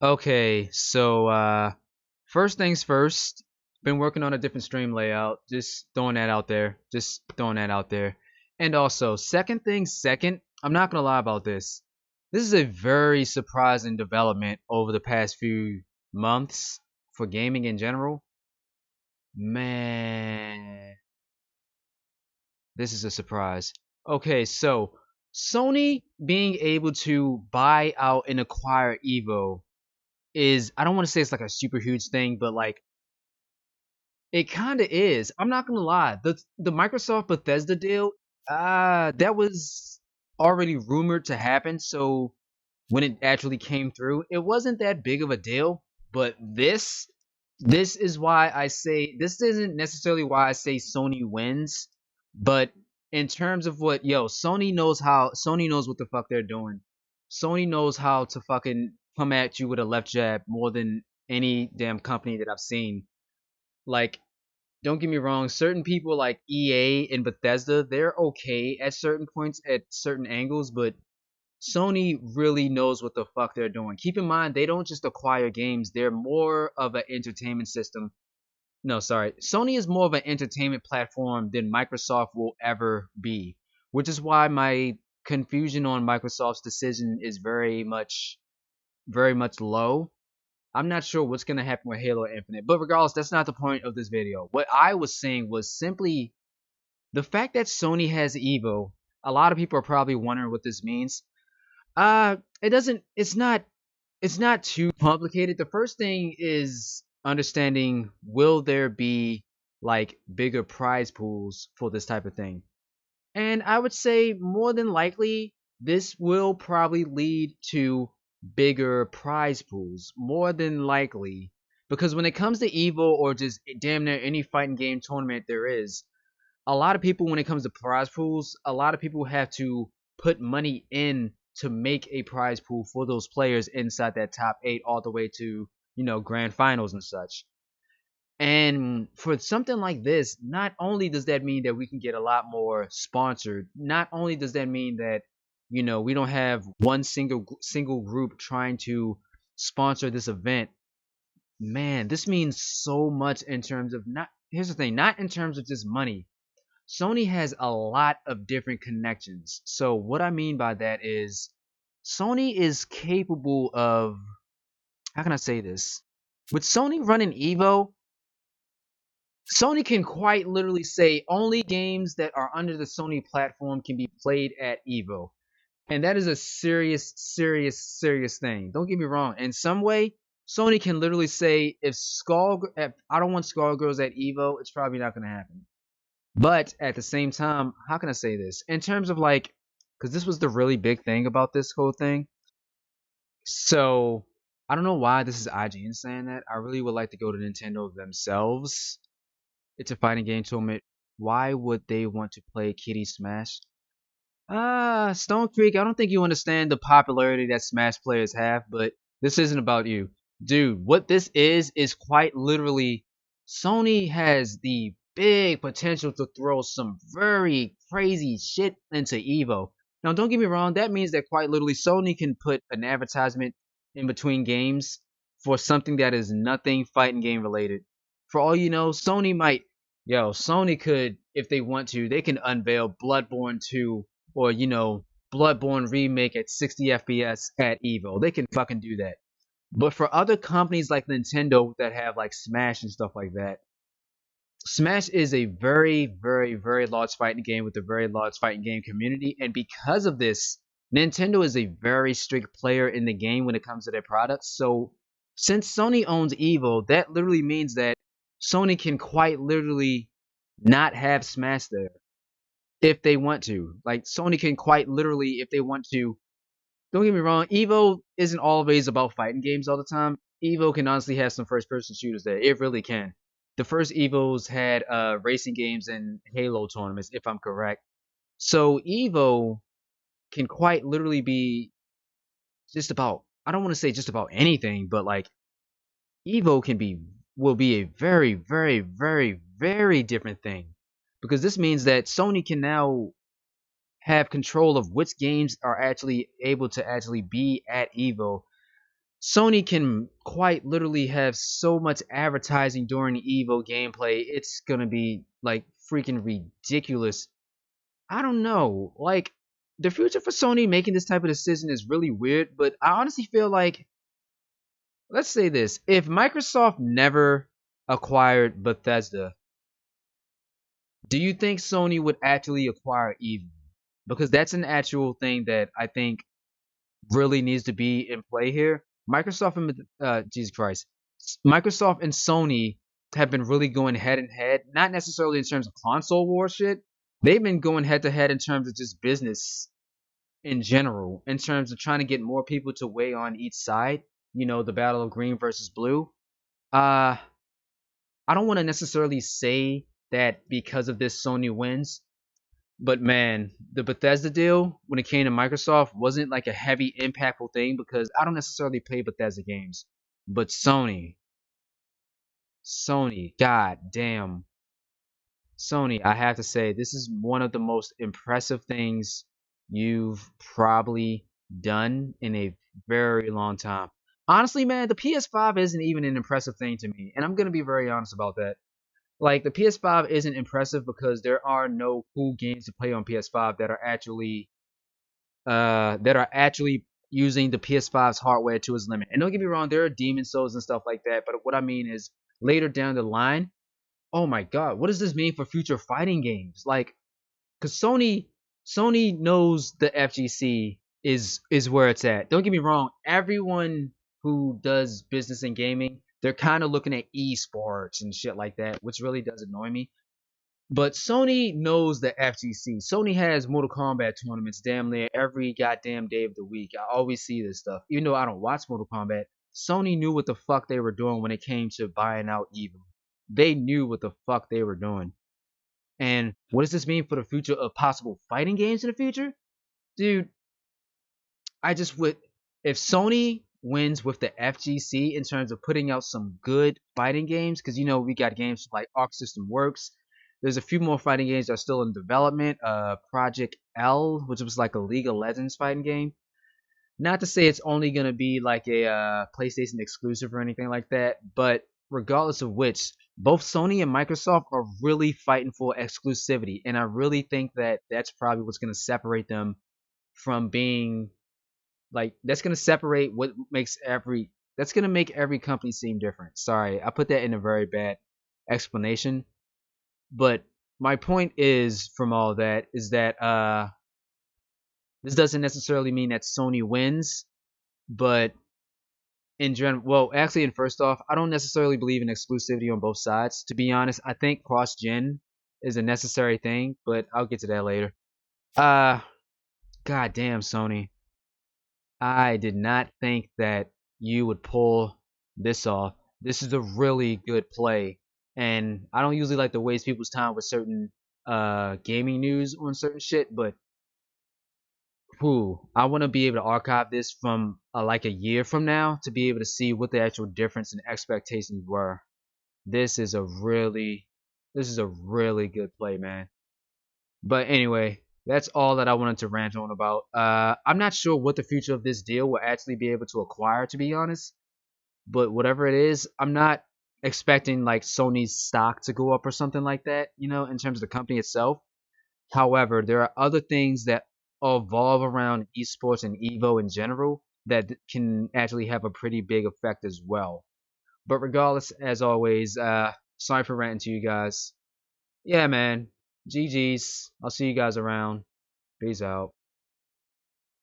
Okay, so first things first, been working on a different stream layout. Just throwing that out there. Just throwing that out there. And also, second thing second, I'm not gonna lie about this. This is a very surprising development over the past few months for gaming in general. Man, this is a surprise. Okay, so Sony being able to buy out and acquire Evo is, I don't want to say it's like a super huge thing, but like it kind of is. I'm not gonna lie. The Microsoft Bethesda deal, that was already rumored to happen. So when it actually came through, it wasn't that big of a deal. But this is why I say this isn't necessarily why I say Sony wins, but in terms of what Sony knows what the fuck they're doing. Sony knows how to fucking come at you with a left jab more than any damn company that I've seen. Like, don't get me wrong, certain people like EA and Bethesda, they're okay at certain points at certain angles, but Sony really knows what the fuck they're doing. Keep in mind, they don't just acquire games, they're more of an entertainment system. No, sorry. Sony is more of an entertainment platform than Microsoft will ever be, which is why my confusion on Microsoft's decision is very much low. I'm not sure what's gonna happen with Halo Infinite, but regardless, that's not the point of this video. What I was saying was simply the fact that Sony has Evo. A lot of people are probably wondering what this means. It doesn't. It's not too complicated. The first thing is understanding, will there be like bigger prize pools for this type of thing? And I would say more than likely this will probably lead to bigger prize pools. More than likely. Because when it comes to Evo or just damn near any fighting game tournament there is, a lot of people, when it comes to prize pools, a lot of people have to put money in to make a prize pool for those players inside that top 8 all the way to, grand finals and such. And for something like this, not only does that mean that we can get a lot more sponsored, not only does that mean that, we don't have one single group trying to sponsor this event. Man, this means so much in terms of, not here's the thing, not in terms of just money. Sony has a lot of different connections. So what I mean by that is Sony is capable of, how can I say this? With Sony running Evo, Sony can quite literally say only games that are under the Sony platform can be played at Evo. And that is a serious, serious, serious thing. Don't get me wrong. In some way, Sony can literally say if I don't want Skullgirls at Evo, it's probably not gonna happen. But at the same time, how can I say this? In terms of like, because this was the really big thing about this whole thing. So I don't know why this is IGN saying that. I really would like to go to Nintendo themselves. It's a fighting game tournament. Why would they want to play Kitty Smash? Stone Creek, I don't think you understand the popularity that Smash players have, but this isn't about you. Dude, what this is quite literally Sony has the big potential to throw some very crazy shit into Evo. Now, don't get me wrong, that means that quite literally Sony can put an advertisement in between games for something that is nothing fighting game related. For all you know, Sony could, if they want to, they can unveil Bloodborne 2 or Bloodborne remake at 60 FPS at Evo. They can fucking do that. But for other companies like Nintendo that have like Smash and stuff like that, Smash is a very, very, very large fighting game with a very large fighting game community, and because of this, Nintendo is a very strict player in the game when it comes to their products. So since Sony owns Evo, that literally means that Sony can quite literally not have Smash there if they want to. Like Sony can quite literally, if they want to. Don't get me wrong, Evo isn't always about fighting games all the time. Evo can honestly have some first-person shooters there. It really can. The first Evos had racing games and Halo tournaments, if I'm correct. So Evo can quite literally be just about, I don't want to say just about anything, but like Evo will be a very, very, very, very different thing. Because this means that Sony can now have control of which games are actually able to actually be at Evo. Sony can quite literally have so much advertising during the Evo gameplay. It's gonna be like freaking ridiculous. I don't know. Like the future for Sony making this type of decision is really weird, but I honestly feel like, let's say this, if Microsoft never acquired Bethesda, do you think Sony would actually acquire Evo? Because that's an actual thing that I think really needs to be in play here. Microsoft and Jesus Christ, Microsoft and Sony have been really going head and head, not necessarily in terms of console war shit. They've been going head to head in terms of just business in general, in terms of trying to get more people to weigh on each side. You know, the battle of green versus blue. Uh, I don't want to necessarily say that because of this Sony wins, but man, the Bethesda deal when it came to Microsoft wasn't like a heavy impactful thing because I don't necessarily play Bethesda games. But Sony, god damn. Sony, I have to say this is one of the most impressive things you've probably done in a very long time. Honestly, man, the PS5 isn't even an impressive thing to me, and I'm going to be very honest about that. Like the PS5 isn't impressive because there are no cool games to play on PS5 that are actually using the PS5's hardware to its limit. And don't get me wrong, there are Demon Souls and stuff like that, but what I mean is later down the line, oh my god, what does this mean for future fighting games? Like cuz Sony knows the FGC is where it's at. Don't get me wrong, everyone who does business in gaming, they're kind of looking at esports and shit like that, which really does annoy me. But Sony knows the FGC. Sony has Mortal Kombat tournaments damn near every goddamn day of the week. I always see this stuff. Even though I don't watch Mortal Kombat, Sony knew what the fuck they were doing when it came to buying out Evo. They knew what the fuck they were doing. And what does this mean for the future of possible fighting games in the future? Dude, I just would, if Sony wins with the FGC in terms of putting out some good fighting games, because you know we got games like Arc System Works. There's a few more fighting games that are still in development. Project L, which was like a League of Legends fighting game. Not to say it's only gonna be like a PlayStation exclusive or anything like that, but regardless of which, both Sony and Microsoft are really fighting for exclusivity, and I really think that that's probably what's gonna separate them from being like that's gonna separate what makes every that's gonna make every company seem different. Sorry, I put that in a very bad explanation, but my point is from all that is that this doesn't necessarily mean that Sony wins, but in general, well, actually, and first off, I don't necessarily believe in exclusivity on both sides. To be honest, I think cross gen is a necessary thing, but I'll get to that later. Uh, God damn, Sony. I did not think that you would pull this off. This is a really good play, and I don't usually like to waste people's time with certain gaming news on certain shit, but whew, I want to be able to archive this from like a year from now to be able to see what the actual difference in expectations were. This is a really good play, man. But anyway, that's all that I wanted to rant on about. I'm not sure what the future of this deal will actually be able to acquire, to be honest. But whatever it is, I'm not expecting like Sony's stock to go up or something like that, you know, in terms of the company itself. However, there are other things that evolve around esports and Evo in general that can actually have a pretty big effect as well. But regardless, as always, sorry for ranting to you guys. Yeah, man. GG's. I'll see you guys around. Peace out.